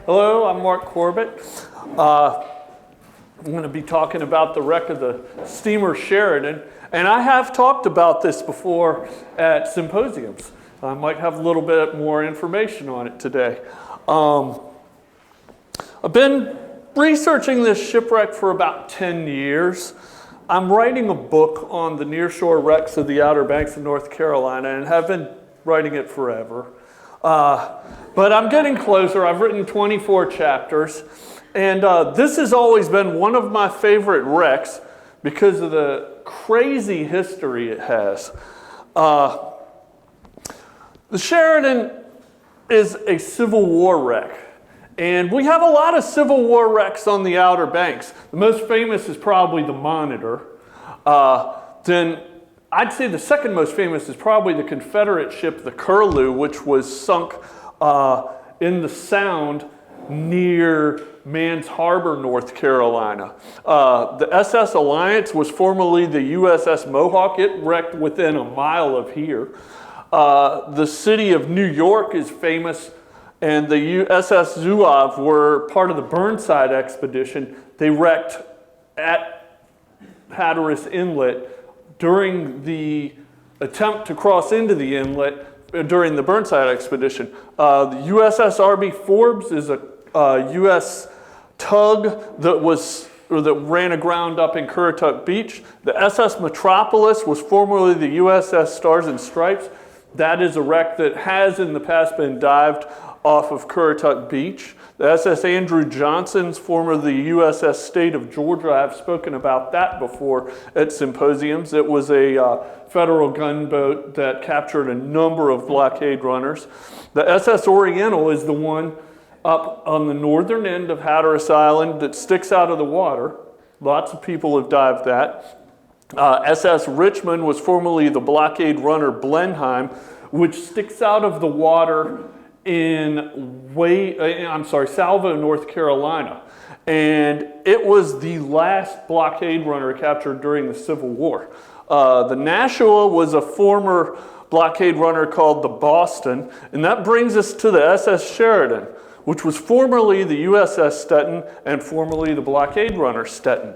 Hello, I'm Marc Corbett. I'm going to be talking about the wreck of the steamer Sheridan, and I have talked about this before at symposiums. I might have a little bit more information on it today. I've been researching this shipwreck for about 10 years. I'm writing a book on the nearshore wrecks of the Outer Banks of North Carolina and have been writing it forever. But I'm getting closer. I've written 24 chapters, and this has always been one of my favorite wrecks because of the crazy history it has. The Sheridan is a Civil War wreck, and we have a lot of Civil War wrecks on the Outer Banks. The most famous is probably the Monitor. Then I'd say the second most famous is probably the Confederate ship, the Curlew, which was sunk in the Sound near Mans Harbor, North Carolina. The SS Alliance was formerly the USS Mohawk. It wrecked within a mile of here. The city of New York is famous, and the USS Zouave were part of the Burnside expedition. They wrecked at Hatteras Inlet during the attempt to cross into the inlet during the Burnside expedition. The USS R.B. Forbes is a U.S. tug that ran aground up in Currituck Beach. The SS Metropolis was formerly the USS Stars and Stripes. That is a wreck that has in the past been dived off of Currituck Beach. The SS Andrew Johnson's formerly the USS State of Georgia. I've spoken about that before at symposiums. It was a federal gunboat that captured a number of blockade runners. The SS Oriental is the one up on the northern end of Hatteras Island that sticks out of the water. Lots of people have dived that. SS Richmond was formerly the blockade runner Blenheim, which sticks out of the water in Salvo, North Carolina. And it was the last blockade runner captured during the Civil War. The Nashua was a former blockade runner called the Boston, and that brings us to the SS Sheridan, which was formerly the USS Staten and formerly the blockade runner Stenton.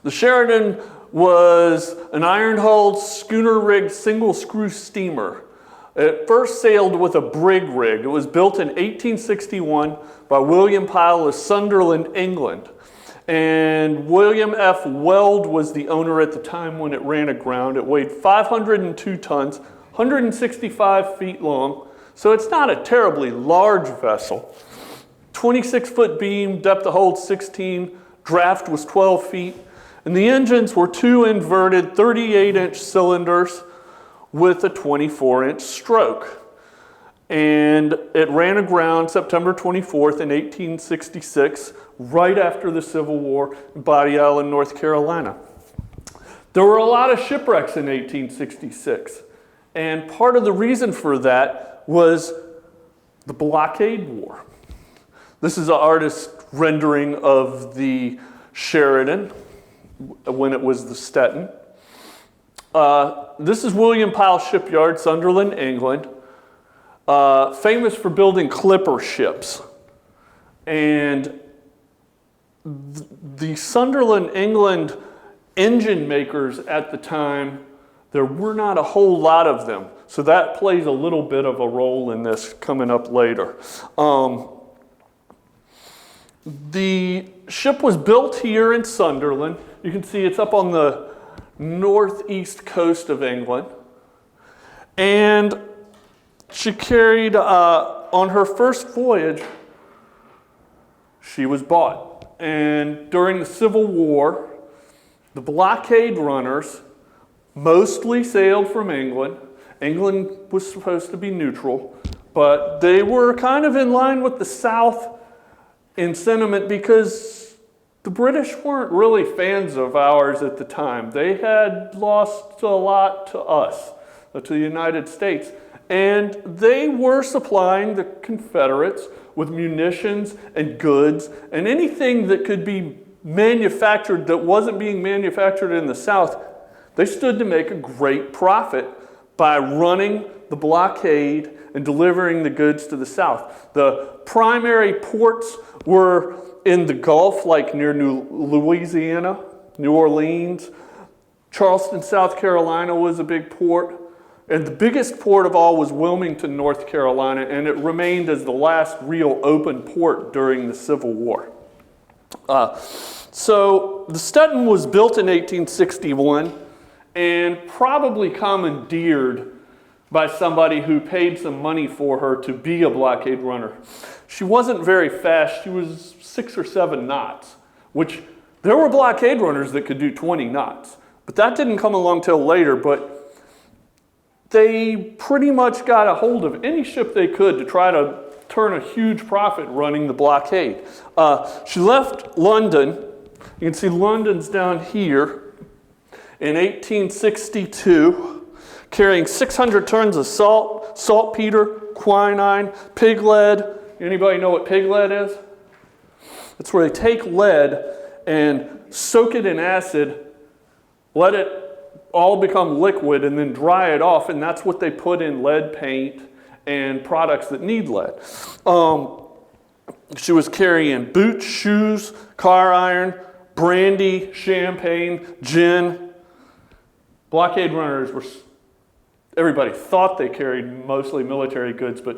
The Sheridan was an iron-hulled, schooner-rigged, single-screw steamer. It first sailed with a brig rig. It was built in 1861 by William Pyle of Sunderland, England. And William F. Weld was the owner at the time when it ran aground. It weighed 502 tons, 165 feet long, so it's not a terribly large vessel. 26-foot beam, depth of hold 16, draft was 12 feet, and the engines were two inverted 38-inch cylinders with a 24-inch stroke. And it ran aground September 24th in 1866, right after the Civil War in Bodie Island, North Carolina. There were a lot of shipwrecks in 1866, and part of the reason for that was the blockade war. This is an artist's rendering of the Sheridan when it was the Staten. This is William Pyle Shipyard, Sunderland, England, famous for building clipper ships. And the Sunderland, England engine makers at the time, there were not a whole lot of them. So that plays a little bit of a role in this coming up later. The ship was built here in Sunderland. You can see it's up on the northeast coast of England, and she carried on her first voyage she was bought, and during the Civil War the blockade runners mostly sailed from England. England was supposed to be neutral, but they were kind of in line with the South in sentiment because the British weren't really fans of ours at the time. They had lost a lot to us, to the United States, and they were supplying the Confederates with munitions and goods and anything that could be manufactured that wasn't being manufactured in the South. They stood to make a great profit by running the blockade and delivering the goods to the south. The primary ports were in the Gulf, like near Louisiana, New Orleans. Charleston, South Carolina was a big port. And the biggest port of all was Wilmington, North Carolina, and it remained as the last real open port during the Civil War. So the Stenton was built in 1861 and probably commandeered by somebody who paid some money for her to be a blockade runner. She wasn't very fast. She was 6 or 7 knots, which there were blockade runners that could do 20 knots. But that didn't come along till later, but they pretty much got a hold of any ship they could to try to turn a huge profit running the blockade. She left London. You can see London's down here in 1862, carrying 600 tons of salt, saltpeter, quinine, pig lead. Anybody know what pig lead is? It's where they take lead and soak it in acid, let it all become liquid, and then dry it off, and that's what they put in lead paint and products that need lead. She was carrying boots, shoes, car iron, brandy, champagne, gin. Blockade runners were, everybody thought they carried mostly military goods, but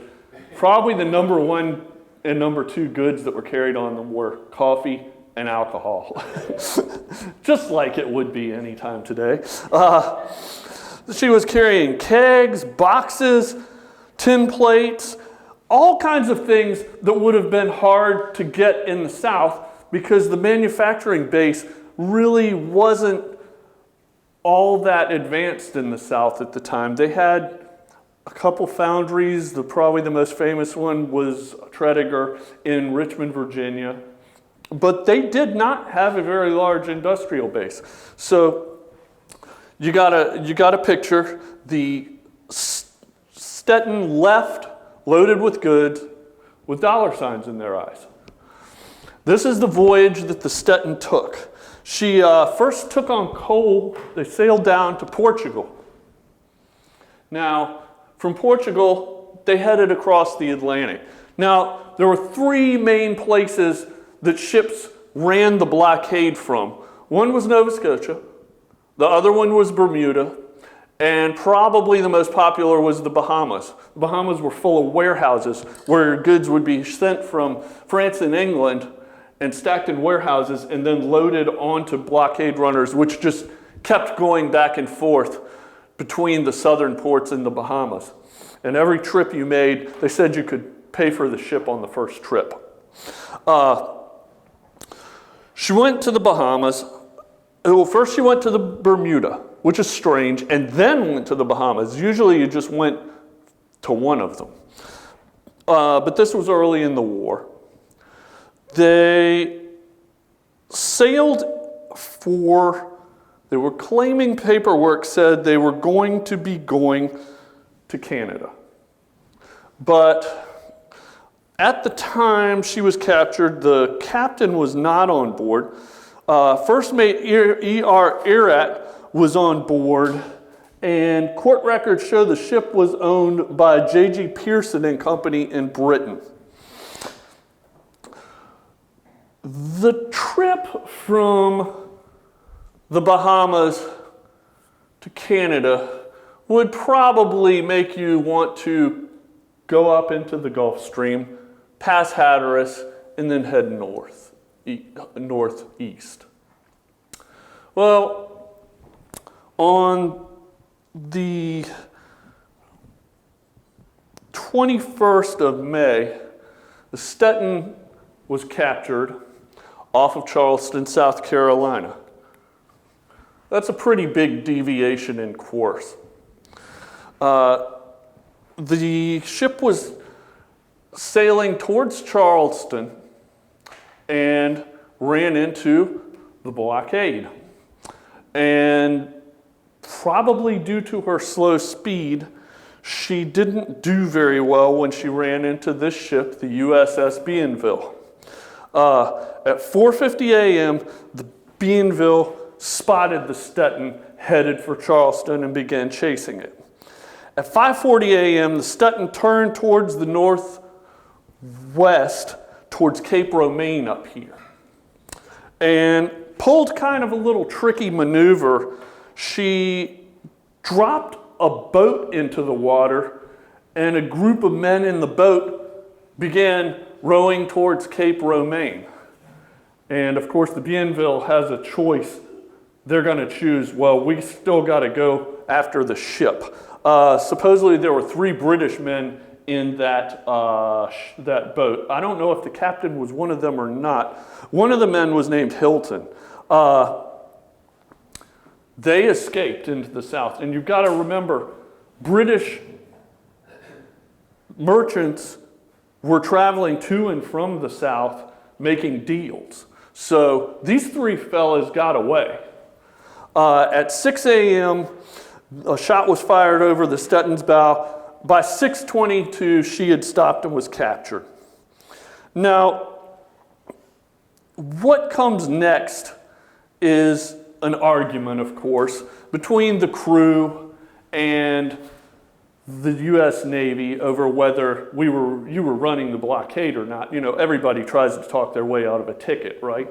probably the number 1 and number 2 goods that were carried on them were coffee and alcohol, just like it would be any time today. She was carrying kegs, boxes, tin plates, all kinds of things that would have been hard to get in the South because the manufacturing base really wasn't all that advanced in the South at the time. They had a couple foundries. Probably the most famous one was Tredegar in Richmond, Virginia. But they did not have a very large industrial base. So you gotta picture the Stenton left loaded with goods with dollar signs in their eyes. This is the voyage that the Stenton took. She first took on coal. They sailed down to Portugal. Now, from Portugal, they headed across the Atlantic. Now, there were 3 main places that ships ran the blockade from. One was Nova Scotia, the other one was Bermuda, and probably the most popular was the Bahamas. The Bahamas were full of warehouses where goods would be sent from France and England and stacked in warehouses and then loaded onto blockade runners, which just kept going back and forth between the southern ports and the Bahamas. And every trip you made, they said you could pay for the ship on the first trip. She went to the Bahamas. Well, first she went to the Bermuda, which is strange, and then went to the Bahamas. Usually you just went to one of them. But this was early in the war. They sailed they were claiming paperwork said they were going to be going to Canada. But at the time she was captured, the captain was not on board. First mate E.R. Erat was on board, and court records show the ship was owned by J.G. Pearson and Company in Britain. The trip from the Bahamas to Canada would probably make you want to go up into the Gulf Stream, pass Hatteras, and then head northeast. Well, on the 21st of May, the Stenton was captured off of Charleston, South Carolina. That's a pretty big deviation in course. The ship was sailing towards Charleston and ran into the blockade. And probably due to her slow speed, she didn't do very well when she ran into this ship, the USS Bienville. At 4:50 a.m., the Bienville spotted the Stenton headed for Charleston and began chasing it. At 5:40 a.m., the Stenton turned towards the northwest, towards Cape Romaine up here, and pulled kind of a little tricky maneuver. She dropped a boat into the water, and a group of men in the boat began rowing towards Cape Romaine. And of course, the Bienville has a choice. They're going to choose, well, we still got to go after the ship. Supposedly, there were 3 British men in that boat. I don't know if the captain was one of them or not. One of the men was named Hilton. They escaped into the south. And you've got to remember, British merchants were traveling to and from the south making deals. So these 3 fellas got away. At 6 a.m., a shot was fired over the Stetton's bow. By 6:22, she had stopped and was captured. Now, what comes next is an argument, of course, between the crew and the U.S. Navy over whether you were running the blockade or not. You know, everybody tries to talk their way out of a ticket, right?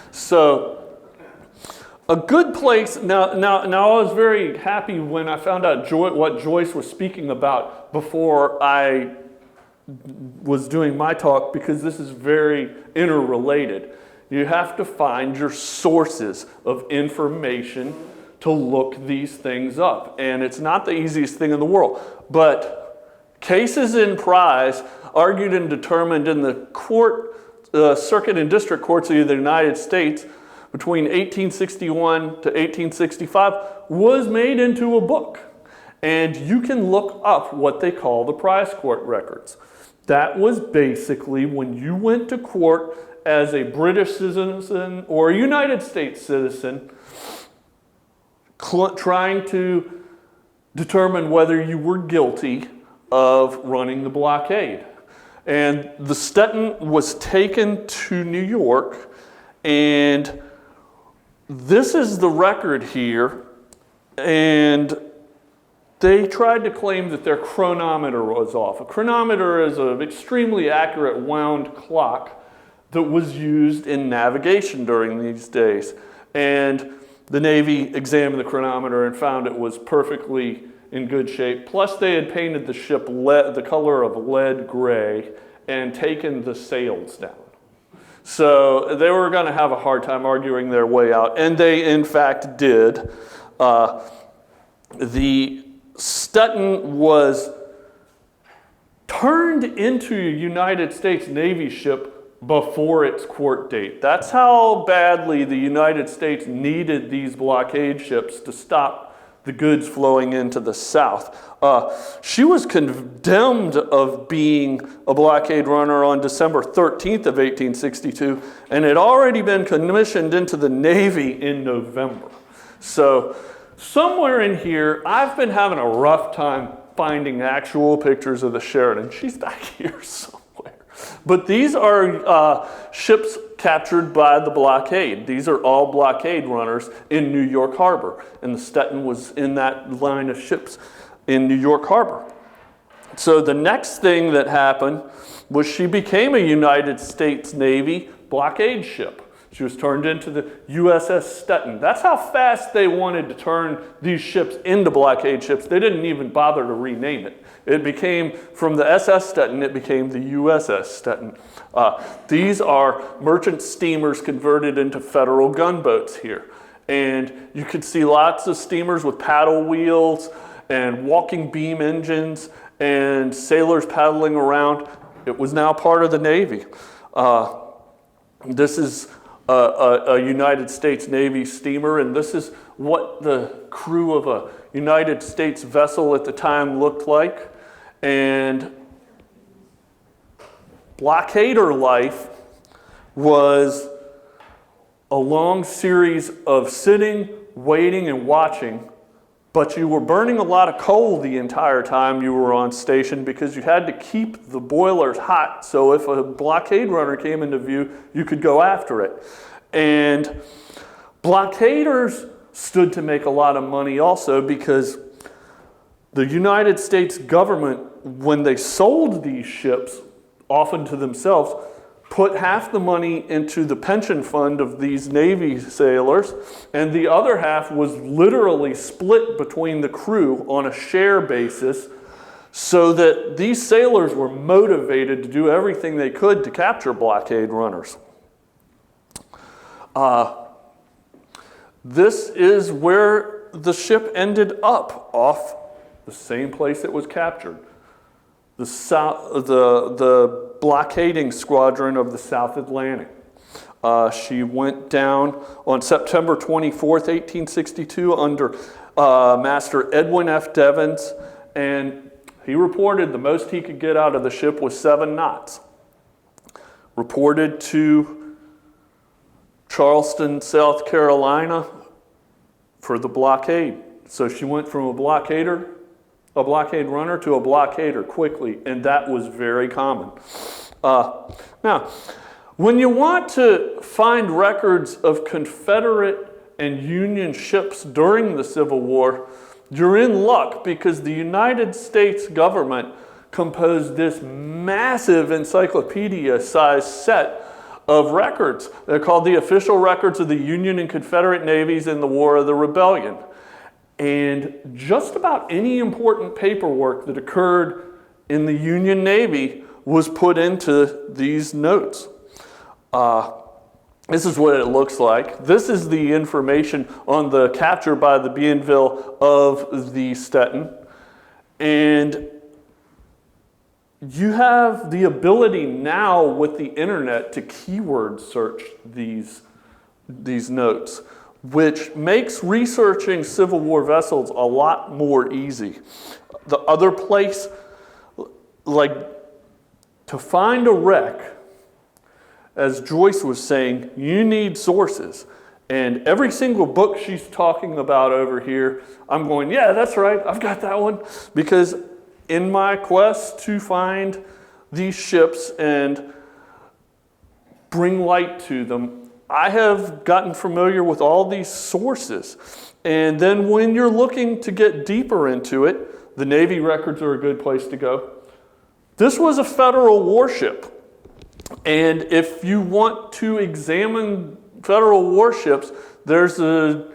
So, a good place. Now, I was very happy when I found out what Joyce was speaking about before I was doing my talk, because this is very interrelated. You have to find your sources of information to look these things up. And it's not the easiest thing in the world. But cases in prize argued and determined in the circuit and district courts of the United States between 1861 to 1865 was made into a book. And you can look up what they call the prize court records. That was basically when you went to court as a British citizen or a United States citizen, trying to determine whether you were guilty of running the blockade. And the Staten was taken to New York, and this is the record here, and they tried to claim that their chronometer was off. A chronometer is an extremely accurate wound clock that was used in navigation during these days. And the Navy examined the chronometer and found it was perfectly in good shape. Plus, they had painted the ship the color of lead gray and taken the sails down. So they were going to have a hard time arguing their way out, and they in fact did. The Stenton was turned into a United States Navy ship before its court date. That's how badly the United States needed these blockade ships to stop the goods flowing into the South. She was condemned of being a blockade runner on December 13th of 1862, and had already been commissioned into the Navy in November. So somewhere in here, I've been having a rough time finding actual pictures of the Sheridan. She's back here somewhere. But these are ships captured by the blockade. These are all blockade runners in New York Harbor. And the Stenton was in that line of ships in New York Harbor. So the next thing that happened was she became a United States Navy blockade ship. She was turned into the USS Staten. That's how fast they wanted to turn these ships into blockade ships. They didn't even bother to rename it. It became, from the SS Staten, it became the USS Staten. These are merchant steamers converted into federal gunboats here. And you could see lots of steamers with paddle wheels and walking beam engines and sailors paddling around. It was now part of the Navy. This is a United States Navy steamer, and this is what the crew of a United States vessel at the time looked like. And blockader life was a long series of sitting, waiting, and watching, but you were burning a lot of coal the entire time you were on station because you had to keep the boilers hot, so if a blockade runner came into view, you could go after it. And blockaders stood to make a lot of money also because The United States government, when they sold these ships, often to themselves, put half the money into the pension fund of these Navy sailors, and the other half was literally split between the crew on a share basis, so that these sailors were motivated to do everything they could to capture blockade runners. This is where the ship ended up, off the same place it was captured. The blockading squadron of the South Atlantic. She went down on September 24th, 1862 under Master Edwin F. Devens, and he reported the most he could get out of the ship was 7 knots. Reported to Charleston, South Carolina for the blockade. So she went from a blockade runner to a blockader quickly, and that was very common. Now, when you want to find records of Confederate and Union ships during the Civil War, you're in luck, because the United States government composed this massive encyclopedia-sized set of records. They're called the Official Records of the Union and Confederate Navies in the War of the Rebellion. And just about any important paperwork that occurred in the Union Navy was put into these notes. This is what it looks like. This is the information on the capture by the Bienville of the Staten. And you have the ability now with the internet to keyword search these notes, which makes researching Civil War vessels a lot more easy. The other place, like to find a wreck, as Joyce was saying, you need sources. And every single book she's talking about over here, I'm going, yeah, that's right, I've got that one. Because in my quest to find these ships and bring light to them, I have gotten familiar with all these sources. And then when you're looking to get deeper into it, the Navy records are a good place to go. This was a federal warship. And if you want to examine federal warships, there's a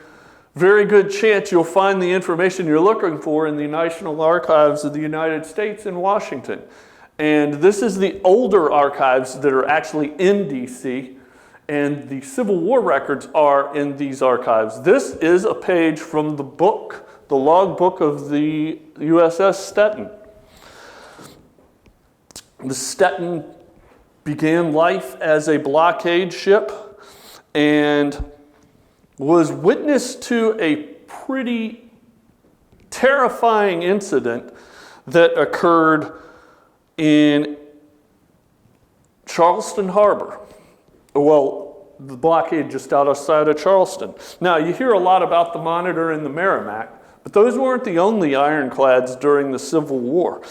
very good chance you'll find the information you're looking for in the National Archives of the United States in Washington. And this is the older archives that are actually in DC, and the Civil War records are in these archives. This is a page from the book, the log book of the USS Staten. The Staten began life as a blockade ship and was witness to a pretty terrifying incident that occurred in Charleston Harbor. Well, the blockade just outside of Charleston. Now, you hear a lot about the Monitor and the Merrimack, but those weren't the only ironclads during the Civil War.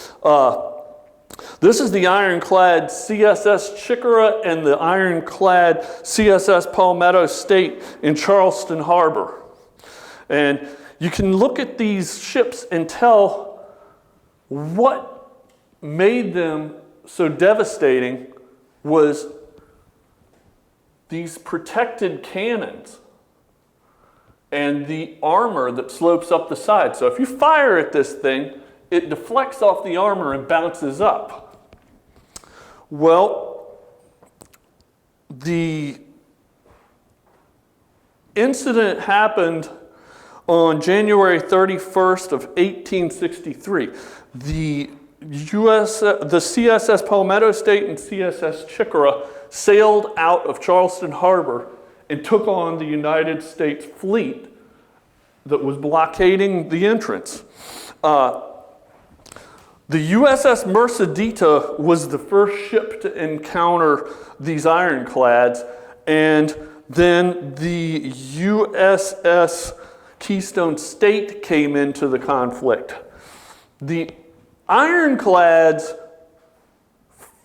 This is the ironclad CSS Chickara and the ironclad CSS Palmetto State in Charleston Harbor. And you can look at these ships and tell what made them so devastating was these protected cannons and the armor that slopes up the side. So if you fire at this thing, it deflects off the armor and bounces up. Well, the incident happened on January 31st of 1863. The CSS Palmetto State and CSS Chickara sailed out of Charleston Harbor and took on the United States fleet that was blockading the entrance. The USS Mercedita was the first ship to encounter these ironclads, and then the USS Keystone State came into the conflict. The ironclads,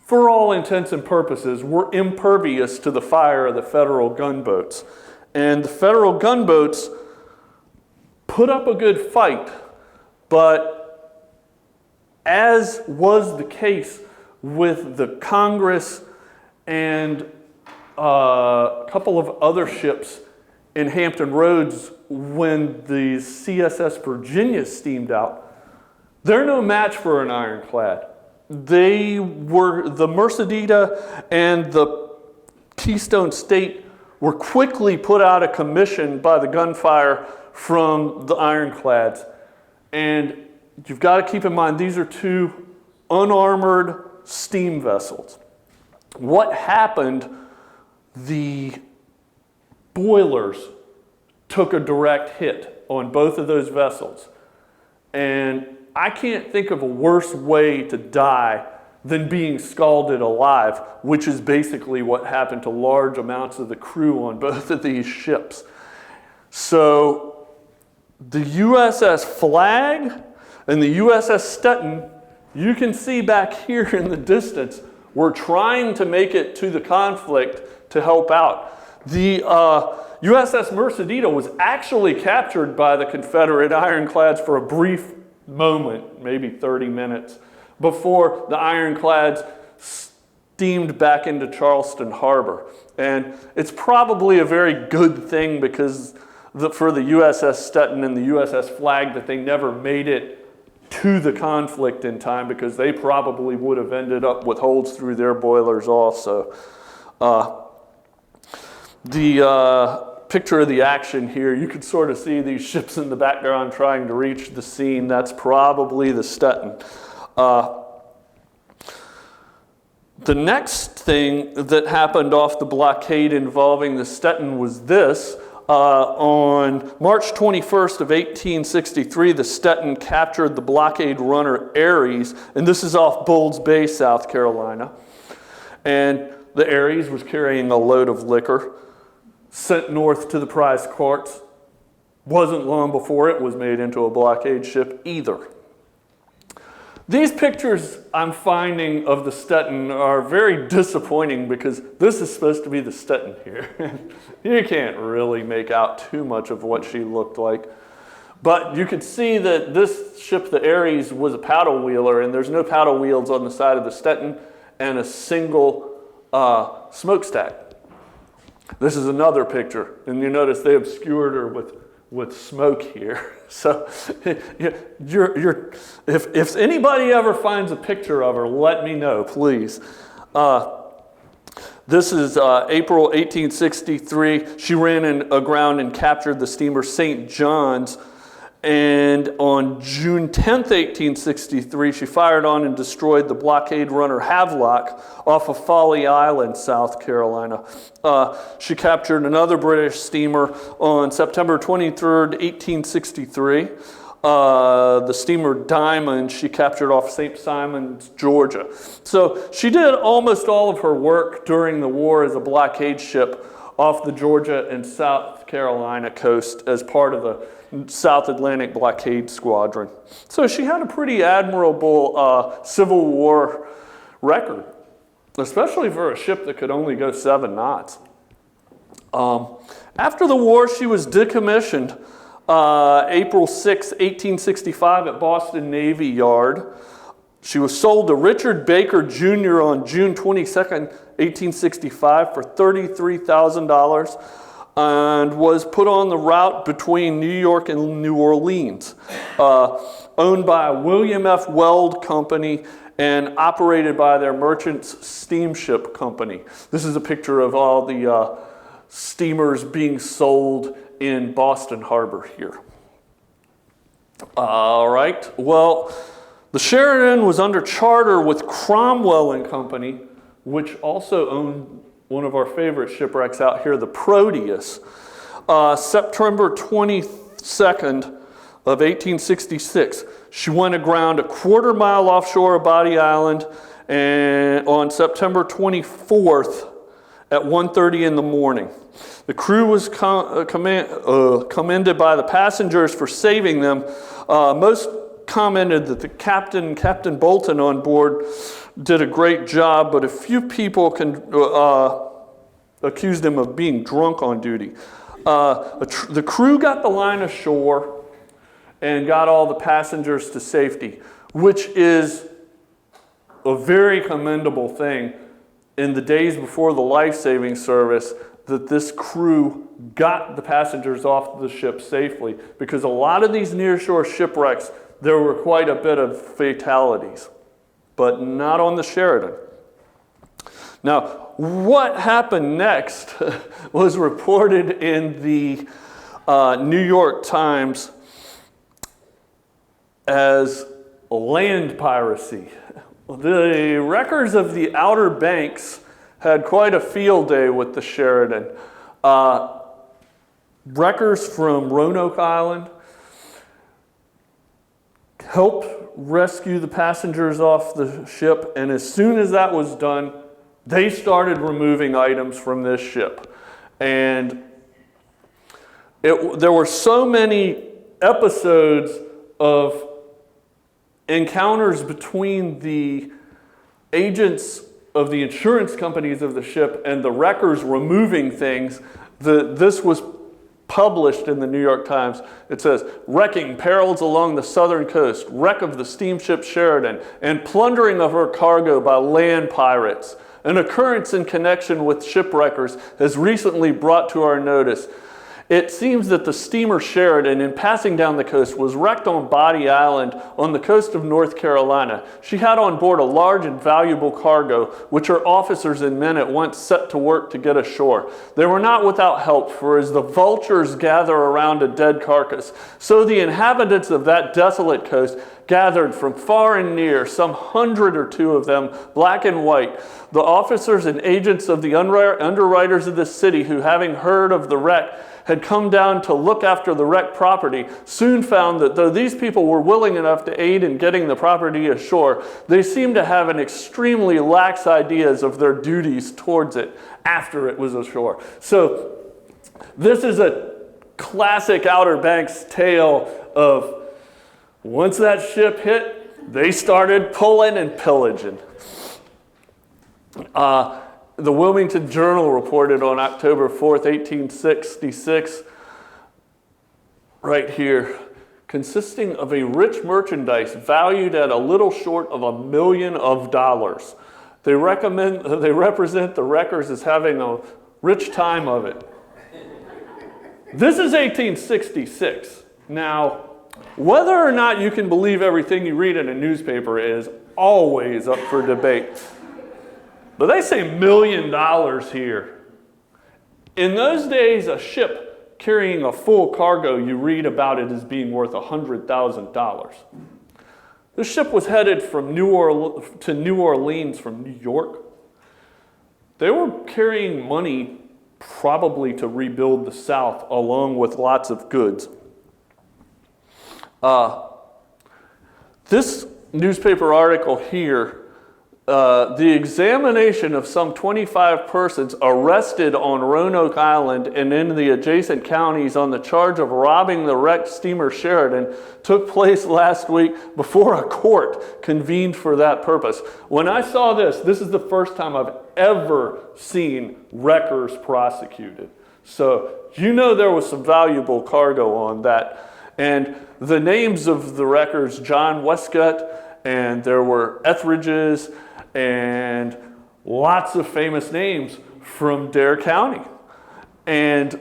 for all intents and purposes, were impervious to the fire of the Federal gunboats. And the Federal gunboats put up a good fight, but as was the case with the Congress and a couple of other ships in Hampton Roads when the CSS Virginia steamed out, they're no match for an ironclad. They were, the Mercedita and the Keystone State were quickly put out of commission by the gunfire from the ironclads. And you've got to keep in mind, these are two unarmored steam vessels. What happened? The boilers took a direct hit on both of those vessels. And I can't think of a worse way to die than being scalded alive, which is basically what happened to large amounts of the crew on both of these ships. So the USS Flag and the USS Staten, you can see back here in the distance, were trying to make it to the conflict to help out. The USS Mercedita was actually captured by the Confederate ironclads for a brief moment, maybe 30 minutes, before the ironclads steamed back into Charleston Harbor. And it's probably a very good thing because for the USS Staten and the USS Flag that they never made it to the conflict in time, because they probably would have ended up with holes through their boilers also. The picture of the action here, you can sort of see these ships in the background trying to reach the scene. That's probably the Stenton. The next thing that happened off the blockade involving the Stenton was this. On March 21st of 1863, the Stenton captured the blockade runner Aries, and this is off Bowles Bay, South Carolina. And the Aries was carrying a load of liquor sent north to the prize courts. Wasn't long before it was made into a blockade ship either. These pictures I'm finding of the Stenton are very disappointing because this is supposed to be the Stenton here. You can't really make out too much of what she looked like. But you can see that this ship, the Aries, was a paddle wheeler, and there's no paddle wheels on the side of the Stenton and a single smokestack. This is another picture, and you notice they obscured her with smoke here. So if anybody ever finds a picture of her, let me know, please. This is April 1863. She ran aground and captured the steamer St. John's. And on June 10th, 1863, she fired on and destroyed the blockade runner Havelock off of Folly Island, South Carolina. She captured another British steamer on September 23rd, 1863. The steamer Diamond she captured off St. Simons, Georgia. So she did almost all of her work during the war as a blockade ship off the Georgia and South Carolina coast as part of the South Atlantic Blockade Squadron. So she had a pretty admirable Civil War record, especially for a ship that could only go 7 knots. After the war, she was decommissioned April 6, 1865 at Boston Navy Yard. She was sold to Richard Baker Jr. on June 22nd, 1865 for $33,000. And was put on the route between New York and New Orleans, owned by William F. Weld Company and operated by their Merchants Steamship Company. This is a picture of all the steamers being sold in Boston Harbor here. All right, well, the Sheridan was under charter with Cromwell and Company, which also owned one of our favorite shipwrecks out here, the Proteus. September 22nd of 1866, she went aground a quarter-mile offshore of Bodie Island, and on September 24th at 1:30 in the morning. The crew was commended by the passengers for saving them. Most commented that the Captain Bolton on board did a great job, but a few people accused him of being drunk on duty. The crew got the line ashore and got all the passengers to safety. which is a very commendable thing in the days before the life-saving service, that this crew got the passengers off the ship safely, because a lot of these nearshore shipwrecks, there were quite a bit of fatalities, but not on the Sheridan. Now, what happened next was reported in the New York Times as land piracy. The wreckers of the Outer Banks had quite a field day with the Sheridan. Wreckers from Roanoke Island helped rescue the passengers off the ship, and as soon as that was done, they started removing items from this ship. And there were so many episodes of encounters between the agents of the insurance companies of the ship and the wreckers removing things. This was published in the New York Times. It says, wrecking perils along the southern coast, wreck of the steamship Sheridan, and plundering of her cargo by land pirates. An occurrence in connection with shipwreckers has recently brought to our notice. It seems that the steamer Sheridan, in passing down the coast, was wrecked on Bodie Island on the coast of North Carolina. She had on board a large and valuable cargo, which her officers and men at once set to work to get ashore. They were not without help, for as the vultures gather around a dead carcass, so the inhabitants of that desolate coast gathered from far and near, some 100 or 2 of them, black and white. The officers and agents of the underwriters of the city, who, having heard of the wreck, had come down to look after the wrecked property, soon found that though these people were willing enough to aid in getting the property ashore, they seemed to have an extremely lax ideas of their duties towards it after it was ashore. So this is a classic Outer Banks tale of once that ship hit, they started pulling and pillaging. The Wilmington Journal reported on October 4th, 1866, right here, consisting of a rich merchandise valued at a little short of $1 million. They represent the wreckers as having a rich time of it. This is 1866. Now, whether or not you can believe everything you read in a newspaper is always up for debate. But they say $1 million here. In those days, a ship carrying a full cargo, you read about it as being worth $100,000. The ship was headed to New Orleans from New York. They were carrying money probably to rebuild the South, along with lots of goods. This newspaper article here, the examination of some 25 persons arrested on Roanoke Island and in the adjacent counties on the charge of robbing the wrecked steamer Sheridan took place last week before a court convened for that purpose. When I saw this is the first time I've ever seen wreckers prosecuted. So you know there was some valuable cargo on that. And the names of the wreckers, John Westcott, and there were Etheridges, and lots of famous names from Dare County, and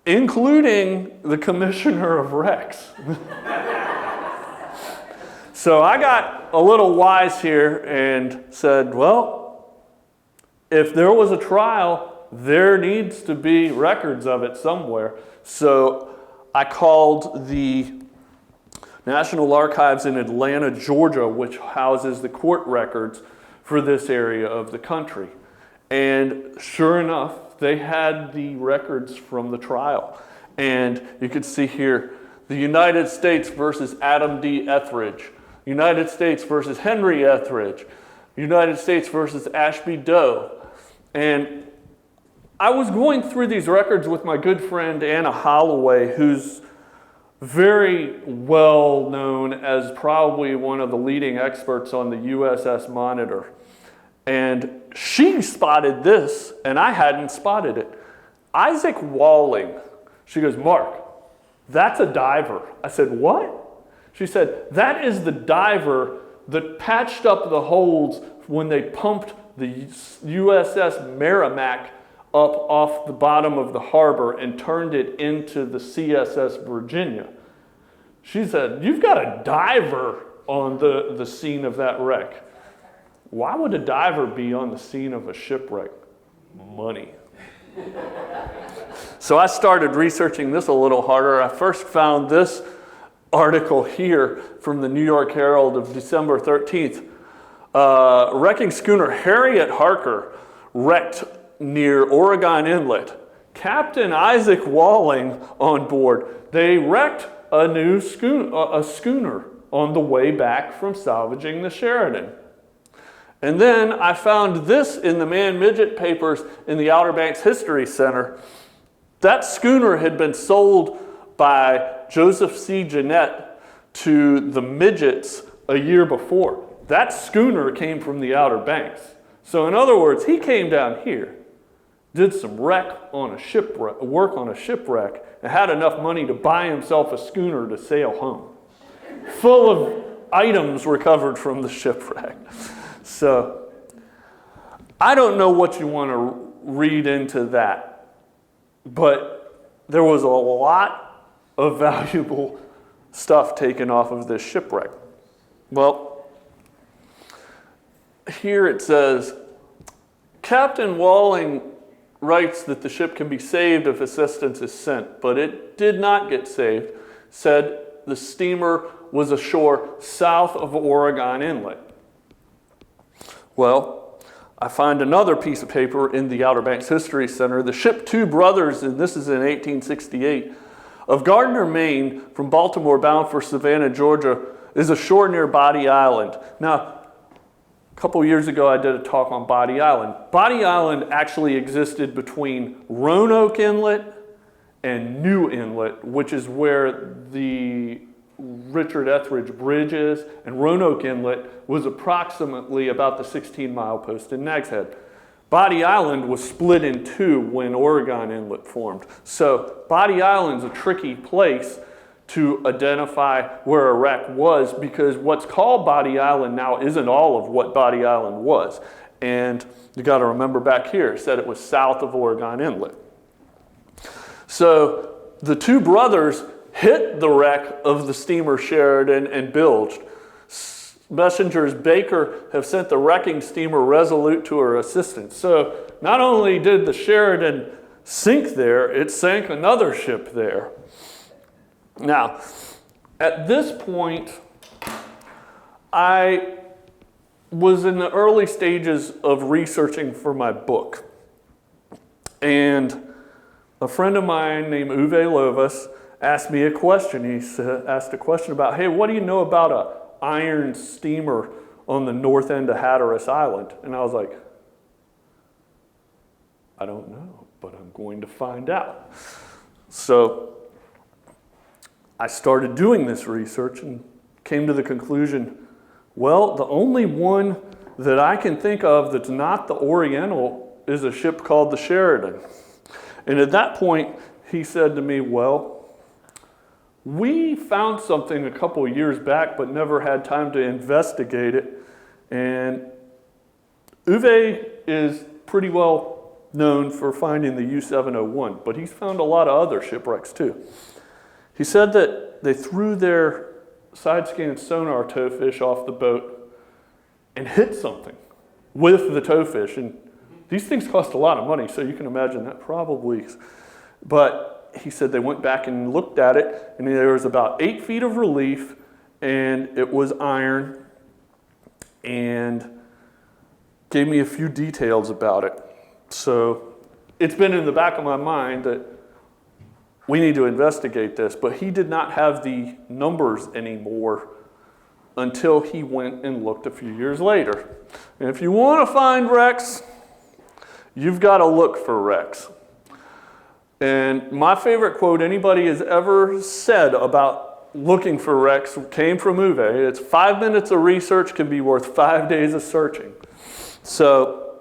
including the commissioner of wrecks. So I got a little wise here and said, well, if there was a trial, there needs to be records of it somewhere. So I called the National Archives in Atlanta, Georgia, which houses the court records for this area of the country. And sure enough, they had the records from the trial. And you can see here, the United States versus Adam D. Etheridge, United States versus Henry Etheridge, United States versus Ashby Doe. And I was going through these records with my good friend Anna Holloway, who's very well known as probably one of the leading experts on the USS Monitor. And she spotted this, and I hadn't spotted it. Isaac Walling. She goes, Mark, that's a diver. I said, what? She said, that is the diver that patched up the holes when they pumped the USS Merrimack up off the bottom of the harbor and turned it into the CSS Virginia. She said, "You've got a diver on the scene of that wreck." Why would a diver be on the scene of a shipwreck? Money. So I started researching this a little harder. I first found this article here from the New York Herald of December 13th. Wrecking schooner Harriet Harker wrecked near Oregon Inlet. Captain Isaac Walling on board. They wrecked a new schooner on the way back from salvaging the Sheridan. And then I found this in the Man-Midget papers in the Outer Banks History Center. That schooner had been sold by Joseph C. Jeanette to the Midgets a year before. That schooner came from the Outer Banks. So in other words, he came down here, did some work on a shipwreck, and had enough money to buy himself a schooner to sail home, full of items recovered from the shipwreck. So I don't know what you want to read into that, but there was a lot of valuable stuff taken off of this shipwreck. Well, here it says, Captain Walling writes that the ship can be saved if assistance is sent, but it did not get saved. Said the steamer was ashore south of Oregon Inlet. Well, I find another piece of paper in the Outer Banks History Center. The ship Two Brothers, and this is in 1868, of Gardner, Maine, from Baltimore bound for Savannah, Georgia, is ashore near Bodie Island. Now, a couple years ago, I did a talk on Bodie Island. Bodie Island actually existed between Roanoke Inlet and New Inlet, which is where the Richard Etheridge Bridge is, and Roanoke Inlet was approximately about the 16-mile post in Nag's Head. Bodie Island was split in two when Oregon Inlet formed. So Bodie Island's a tricky place to identify where a wreck was, because what's called Bodie Island now isn't all of what Bodie Island was. And you got to remember back here, it said it was south of Oregon Inlet. So the Two Brothers hit the wreck of the steamer Sheridan and bilged. Messengers Baker have sent the wrecking steamer Resolute to her assistance. So not only did the Sheridan sink there, it sank another ship there. Now, at this point, I was in the early stages of researching for my book. And a friend of mine named Uwe Lovis asked me a question. He asked a question about, hey, what do you know about an iron steamer on the north end of Hatteras Island? And I was like, I don't know, but I'm going to find out. So I started doing this research and came to the conclusion, well, the only one that I can think of that's not the Oriental is a ship called the Sheridan. And at that point, he said to me, well, we found something a couple of years back, but never had time to investigate it. And Uwe is pretty well known for finding the U-701, but he's found a lot of other shipwrecks too. He said that they threw their side-scan sonar towfish off the boat and hit something with the towfish. And these things cost a lot of money, so you can imagine that probably. But he said they went back and looked at it, and there was about 8 feet of relief, and it was iron, and gave me a few details about it. So it's been in the back of my mind that we need to investigate this, but he did not have the numbers anymore until he went and looked a few years later. And if you want to find wrecks, you've got to look for wrecks. And my favorite quote anybody has ever said about looking for wrecks came from Uwe. It's 5 minutes of research can be worth 5 days of searching. So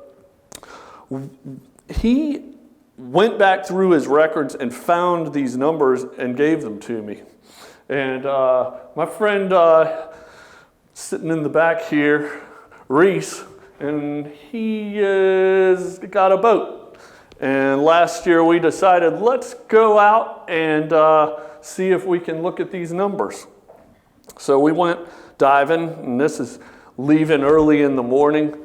he went back through his records and found these numbers and gave them to me. And my friend sitting in the back here, Reese, and he has got a boat. And last year we decided, let's go out and see if we can look at these numbers. So we went diving, and this is leaving early in the morning.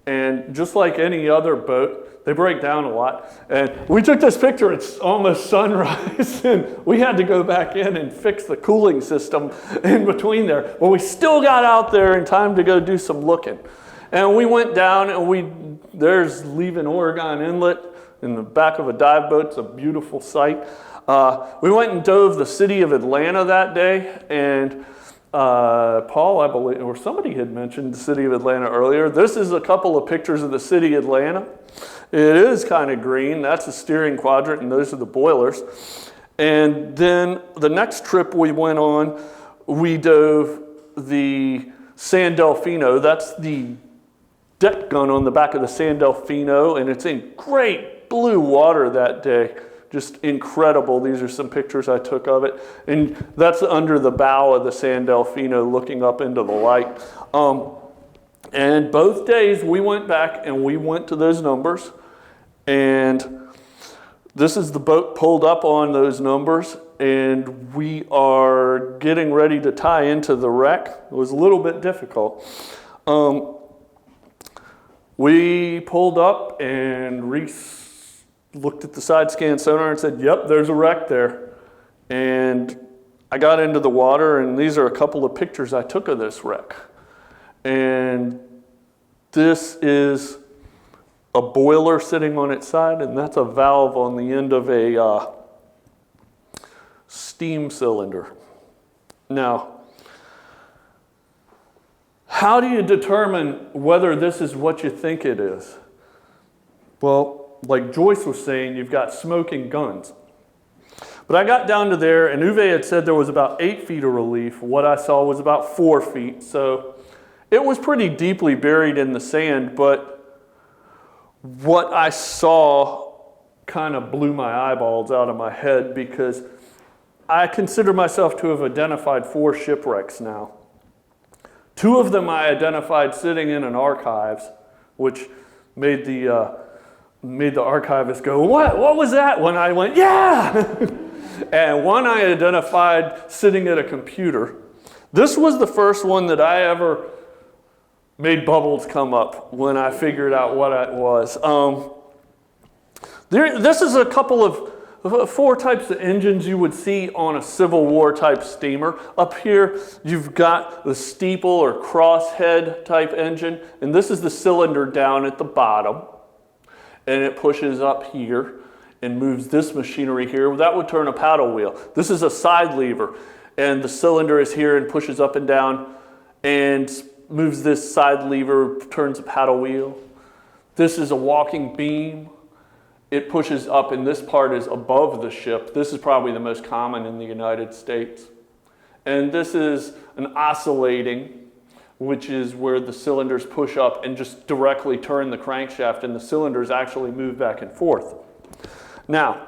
And just like any other boat, they break down a lot. And we took this picture, it's almost sunrise, and we had to go back in and fix the cooling system in between there. But we still got out there in time to go do some looking. And we went down, and there's leaving Oregon Inlet in the back of a dive boat. It's a beautiful sight. We went and dove the city of Atlanta that day, and Paul, I believe, or somebody had mentioned the city of Atlanta earlier. This is a couple of pictures of the city of Atlanta. It is kind of green. That's the steering quadrant, and those are the boilers. And then the next trip we went on, we dove the San Delfino. That's the deck gun on the back of the San Delfino, and it's in great blue water that day. Just incredible. These are some pictures I took of it. And that's under the bow of the San Delfino looking up into the light. And both days we went back and we went to those numbers. And this is the boat pulled up on those numbers. And we are getting ready to tie into the wreck. It was a little bit difficult. We pulled up and Reese looked at the side scan sonar and said, yep, there's a wreck there. And I got into the water, and these are a couple of pictures I took of this wreck. And this is a boiler sitting on its side, and that's a valve on the end of a steam cylinder. Now, how do you determine whether this is what you think it is? Well, like Joyce was saying, you've got smoking guns. But I got down to there, and Uwe had said there was about 8 feet of relief. What I saw was about 4 feet. So it was pretty deeply buried in the sand, but what I saw kind of blew my eyeballs out of my head, because I consider myself to have identified 4 shipwrecks now. 2 of them I identified sitting in an archives, which made the archivist go, what was that? When I went, yeah! And one I identified sitting at a computer. This was the first one that I ever made bubbles come up when I figured out what it was. This is a couple of 4 types of engines you would see on a Civil War type steamer. Up here, you've got the steeple or crosshead type engine, and this is the cylinder down at the bottom. And it pushes up here and moves this machinery here. That would turn a paddle wheel. This is a side lever, and the cylinder is here and pushes up and down and moves this side lever, turns a paddle wheel. This is a walking beam. It pushes up, and this part is above the ship. This is probably the most common in the United States. And this is an oscillating, which is where the cylinders push up and just directly turn the crankshaft, and the cylinders actually move back and forth. Now,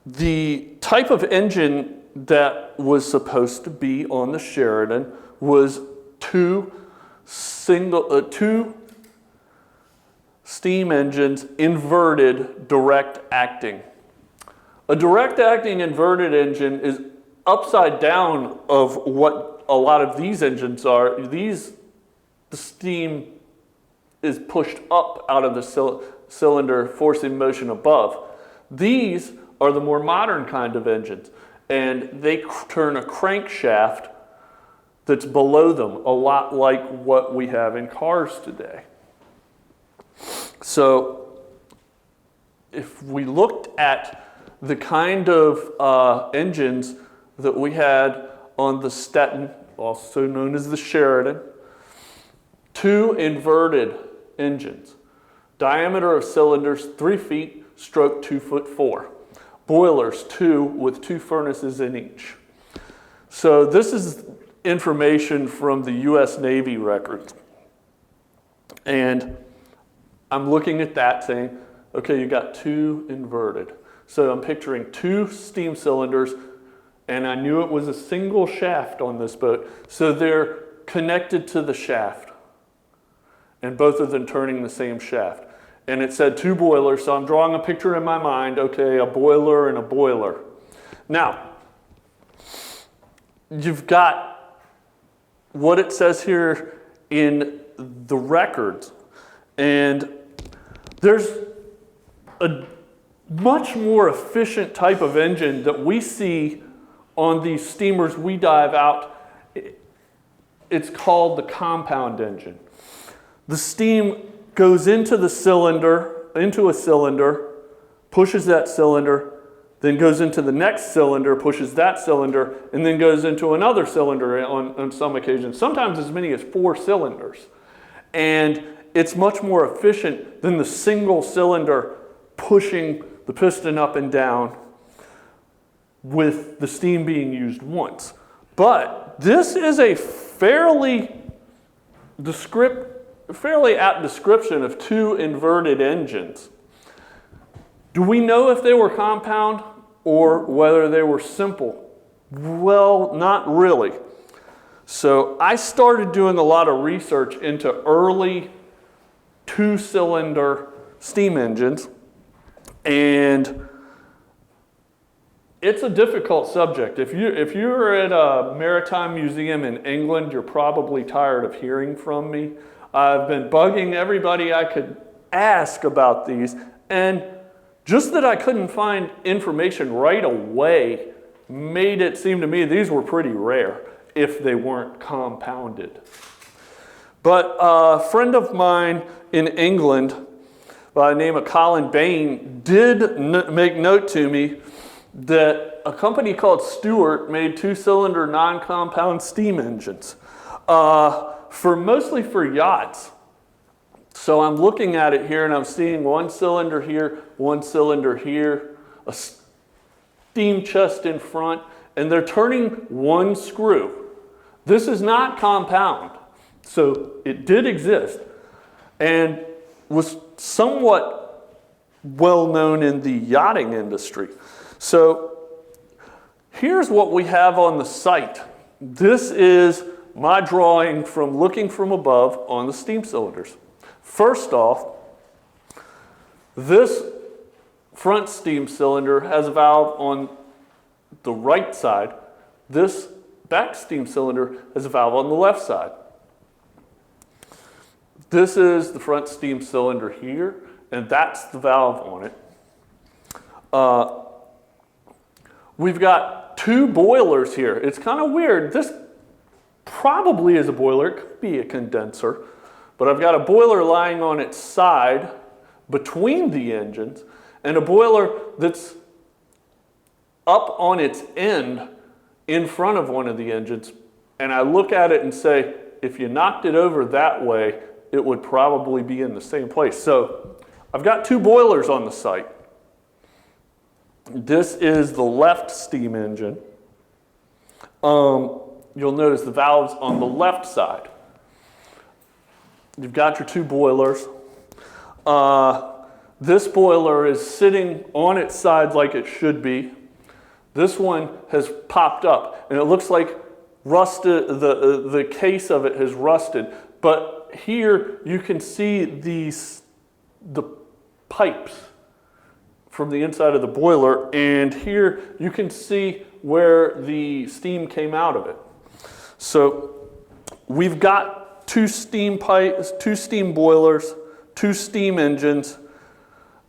the type of engine that was supposed to be on the Sheridan was two steam engines inverted direct acting. A direct acting inverted engine is upside down of what a lot of these engines are. The steam is pushed up out of the cylinder, forcing motion above. These are the more modern kind of engines, and they turn a crankshaft that's below them, a lot like what we have in cars today. So if we looked at the kind of engines that we had on the Stenton, also known as the Sheridan, 2 inverted engines. Diameter of cylinders 3 feet, stroke 2'4". Boilers 2 with 2 furnaces in each. So this is information from the US Navy records. And I'm looking at that saying, okay, you got 2 inverted. So I'm picturing 2 steam cylinders, and I knew it was a single shaft on this boat. So they're connected to the shaft, and both of them turning the same shaft. And it said 2 boilers, so I'm drawing a picture in my mind, okay, a boiler and a boiler. Now, you've got what it says here in the records, and there's a much more efficient type of engine that we see on these steamers we dive out. It's called the compound engine. The steam goes into a cylinder, pushes that cylinder, then goes into the next cylinder, pushes that cylinder, and then goes into another cylinder on some occasions, sometimes as many as 4 cylinders. And it's much more efficient than the single cylinder pushing the piston up and down with the steam being used once. But this is a fairly apt description of 2 inverted engines. Do we know if they were compound or whether they were simple? Well, not really. So I started doing a lot of research into early 2-cylinder steam engines, and it's a difficult subject. If you're at a maritime museum in England, you're probably tired of hearing from me. I've been bugging everybody I could ask about these, and just that I couldn't find information right away made it seem to me these were pretty rare if they weren't compounded. But a friend of mine in England by the name of Colin Bain did make note to me that a company called Stewart made 2-cylinder non-compound steam engines mostly for yachts. So I'm looking at it here and I'm seeing 1 cylinder here, 1 cylinder here, a steam chest in front, and they're turning 1 screw. This is not compound, so it did exist and was somewhat well known in the yachting industry. So here's what we have on the site. This is my drawing from looking from above on the steam cylinders. First off, this front steam cylinder has a valve on the right side. This back steam cylinder has a valve on the left side. This is the front steam cylinder here, and that's the valve on it. We've got 2 boilers here. It's kind of weird. This probably is a boiler. It could be a condenser. But I've got a boiler lying on its side between the engines and a boiler that's up on its end in front of one of the engines. And I look at it and say, if you knocked it over that way, it would probably be in the same place. So I've got 2 boilers on the site. This is the left steam engine. You'll notice the valves on the left side. You've got your 2 boilers. This boiler is sitting on its side like it should be. This one has popped up, and it looks like rusted. The case of it has rusted. But here you can see the pipes from the inside of the boiler, and here you can see where the steam came out of it. So we've got 2 steam pipes, 2 steam boilers, 2 steam engines,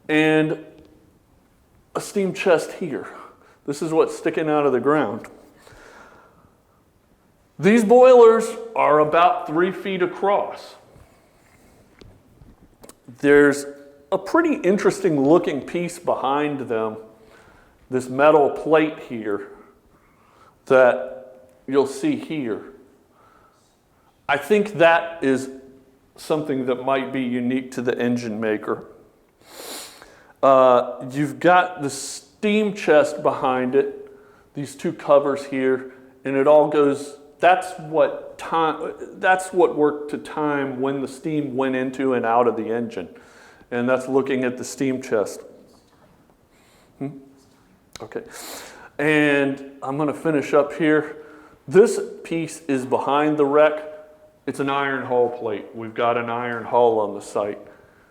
and a steam chest here. This is what's sticking out of the ground. These boilers are about 3 feet across. There's a pretty interesting looking piece behind them, this metal plate here that you'll see here. I think that is something that might be unique to the engine maker. You've got the steam chest behind it, these 2 covers here, and it all goes, that's what worked to time when the steam went into and out of the engine. And that's looking at the steam chest. Okay. And I'm going to finish up here. This piece is behind the wreck. It's an iron hull plate. We've got an iron hull on the site.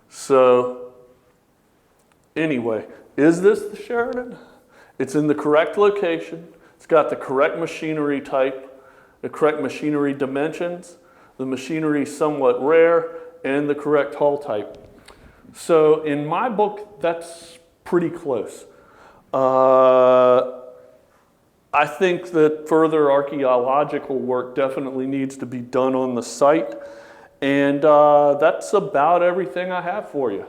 So anyway, is this the Sheridan? It's in the correct location. It's got the correct machinery type, the correct machinery dimensions, the machinery somewhat rare, and the correct hull type. So in my book, that's pretty close. I think that further archaeological work definitely needs to be done on the site. And that's about everything I have for you.